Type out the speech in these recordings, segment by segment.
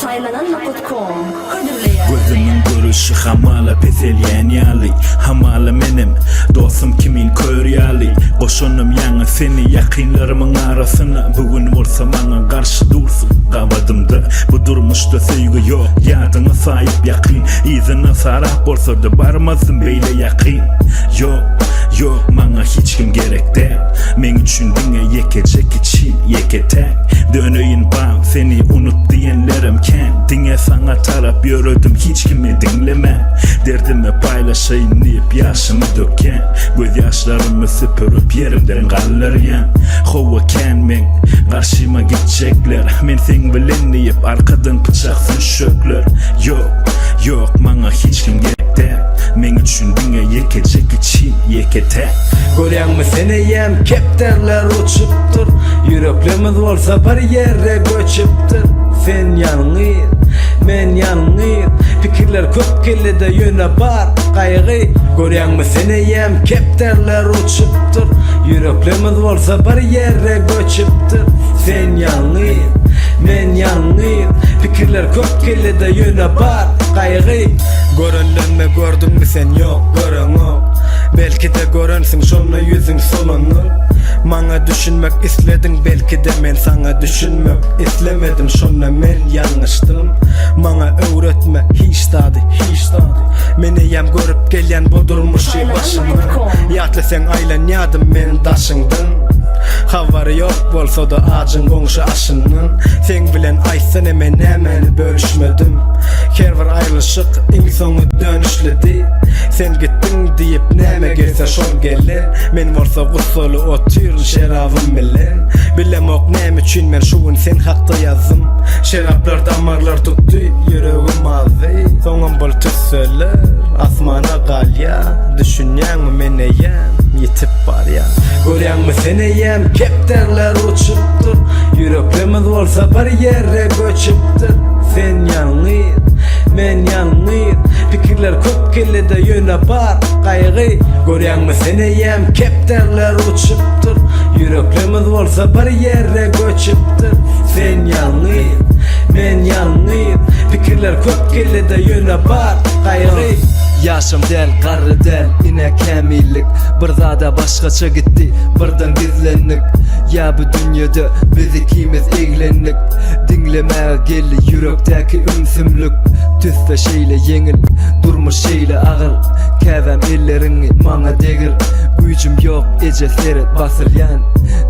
saylanan.com Ködürleyen Gözümün görüşü hamala peselyen yali Hamala menim dostum kimin kör yali Koşunum yanı seni yakınlarımın arasına Bugün olsa bana karşı dursun Kavadımda bu durmuşta sevgi yok Yadına sahip yakın İzine sarap olsa da barmazım beyle yakın Yok bana hiç kim gerek değil Men üçün dine yekecek için yeketek Döneyim bak seni unut diyenlerim kendine sana taraf yürüdüm hiç kimi dinleme Derdimi paylaşayım deyip yaşımı döken Göz yaşlarımı süpürüp yerimden kalıryan Hova men karşıma gidecekler Men sen bilen deyip arkadan bıçaksın şökler Yok bana hiç kim gerek değil Men üçün dine yekecek için yeketek Görýäňmi seneyem kepterler uçupdur Yüreklerimiz bolsa bir yere göçüpdir Sen ýanyň men ýanyň Pikirler köp kelide ýöne bar gaýgy Görýäňmi seneyem kepterler uçupdur Yüreklerimiz bolsa bir yere göçüpdir Sen ýanyň men ýanyň Pikirler köp kelide ýöne bar gaýgy Görenlenme gördüňmi sen ýok göreňok Belki de görensin şonla yüzün solunu Mana düşünmek isledin belki de men sana düşünmek islemedim Şonla men yanlıştım Mana öğretme hiç tadı Meneyem görüp gelyen bu durmuşy başıma Ýatly sen aýlanýadym men daşyňdan Havari yok bolsa da acın goňşy aşynyň Sen bilen aýtsan men nämeni bölüşmedim Her bir aýrylyşyk iň soňy dönüşledi Sen gittin diýip näme gelse şol geller Men bolsa gussulu otyr şerabym bilen Bilemok näme üçin men şuwun sen hakda ýazdym Şeraplar damarlar tutdy ýüregim azdy Soňam bol tüsseler asmana galya Düşünýäňmi meneyem yitip barýa Görýäňmi seneyem kepterler uçupdur Yüreklerimiz bolsa bir yere göçüpdir Sen ýanyň men ýanyň Pikirler köp kelide ýöne bar gaýgy Görýäňmi seneyem kepterler uçupdur Yüreklerimiz bolsa bir yere göçüpdir Sen ýanyň men ýanyň Pikirler köp kelide ýöne bar gaýgy Yaşam del, garry del, ine kämillik Bir zada başgaça gitdi, birden gizlendik Ya bu dünýede biz ikimiz eglendik Dinlemäge geldi yürekdäki ünsümlük Tüsfe şeýle yeňil, durmuş şeýle agyr Käwem elleriňi maňa degir Güýjüm ýok eje seret basylýan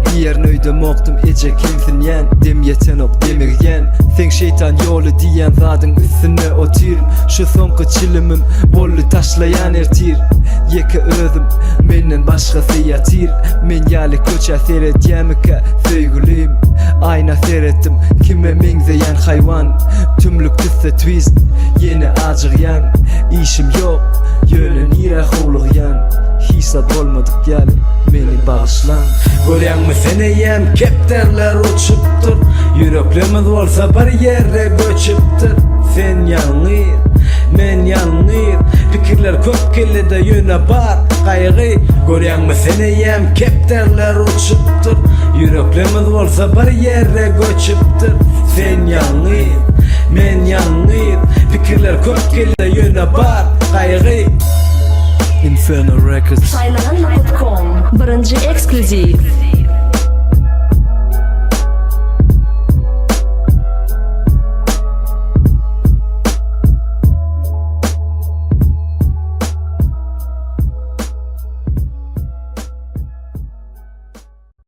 Diýer nöýde mokdum eje kimsinýän Dem ýetenok demirýän Sen şeytan ýoly diýen zadyň üstüne otyr Şu soňky çilimim bolly taşlaýan ertir Yeke özüm menden başgasy ýatyr Men ýaly köçä seretýämike söýgülim Aýna seretdim kime meňzeýän haýwan Tümlük tüsse twist ýene ajyrýan İşim ýok ýöne nire howlugýan Hisat bolmadyk ýaly meni bagyşlan Görýäňmi seneyem kepterler uçupdur Yüreklerimiz bolsa bir yere göçüpdir Sen ýanyň men ýanyň Pikirler köp kelide ýöne bar gaýgy Görýäňmi seneyem kepterler uçupdur Yüreklerimiz bolsa bir yere göçüpdir Sen ýanyň men ýanyň Pikirler köp kelide ýöne bar gaýgy Inferno Records saylanan.com Birinci ekskluziv